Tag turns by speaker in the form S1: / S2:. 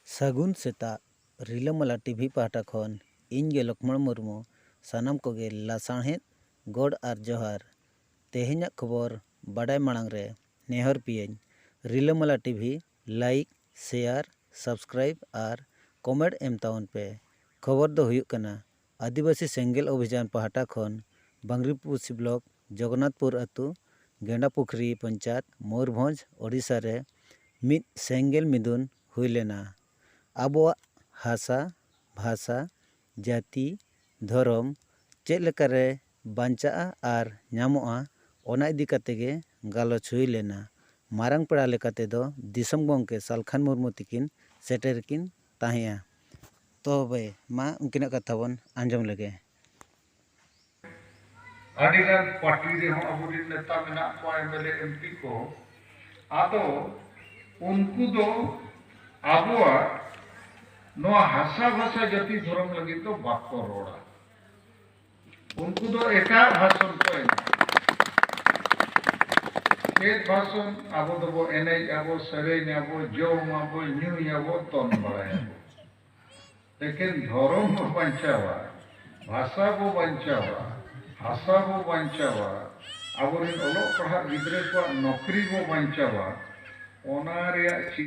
S1: ᱥᱟᱹᱜᱩᱱ ᱥᱮᱛᱟᱜ ᱨᱤᱞᱟᱹᱢᱟᱞᱟ ᱴᱤᱵᱷᱤ ᱯᱟᱦᱴᱟ ᱠᱷᱚᱱ ᱤᱧᱜᱮ ᱞᱚᱠᱷᱢᱚᱬ ᱢᱩᱨᱢᱩ ᱥᱟᱱᱟᱢ ᱠᱚᱜᱮ ᱞᱟᱥᱟᱲᱦᱮᱫ ᱜᱚᱰ ᱟᱨ ᱡᱚᱦᱟᱨ ᱛᱮᱦᱮᱧᱟᱜ ᱠᱷᱚᱵᱚᱨ ᱵᱟᱰᱟᱭ ᱢᱟᱲᱟᱝ ᱨᱮ ᱱᱮᱦᱚᱨ ᱯᱮᱭᱟᱹᱧ ᱨᱤᱞᱟᱹᱢᱟᱞᱟ ᱴᱤᱵᱷᱤ ᱞᱟᱭᱤᱠ ᱥᱮᱭᱟᱨ ᱥᱟᱵᱥᱠᱨᱟᱭᱤᱵ ᱟᱨ ᱠᱚᱢᱮᱱᱴ ᱮᱢ ᱛᱟᱵᱚᱱ ᱯᱮ। ᱠᱷᱚᱵᱚᱨ ᱫᱚ ᱦᱩᱭᱩᱜ ᱠᱟᱱᱟ आदिवासी सेंगेल अभियान पाहटा खन बांग्रीपुसी ब्लॉक जगन्नाथपुर अतु गेंडापुखरी पंचायत मयूरभंज ओडिशा रे मिद सेंगेल मिदुन हुई लेना। आबोआ हासा भाषा जाति धर्म चेक लेकारे बांचा आर नामोआ ओना इदी कातेगे गालोच हुई लेना। मारांग पेड़ा लेकाते दो दिसम गंके सालखान मुर्मू तिकिन सेटेरकिन ताहिया। तो भाई माँ उनकी कथा बन आंजम लगे
S2: अडिगान पार्टी रे हो अबुरी नेता मेना को एमएलए एमपी को आदो उनको दो आबुआ नो हासा भाषा जाति धर्म लगी तो बाको रोड़ा उनको दो एका भाषण को एक भाषण आबो दबो एने आबो सरेन आबो जोम आबो न्यू आबो तन बड़ाय लेकिन धर्म को बचावा भाषा को बचावा हासा को बचावा अब ओलो पढ़ा गिद्रे को नौकरी को बचावा ओना रे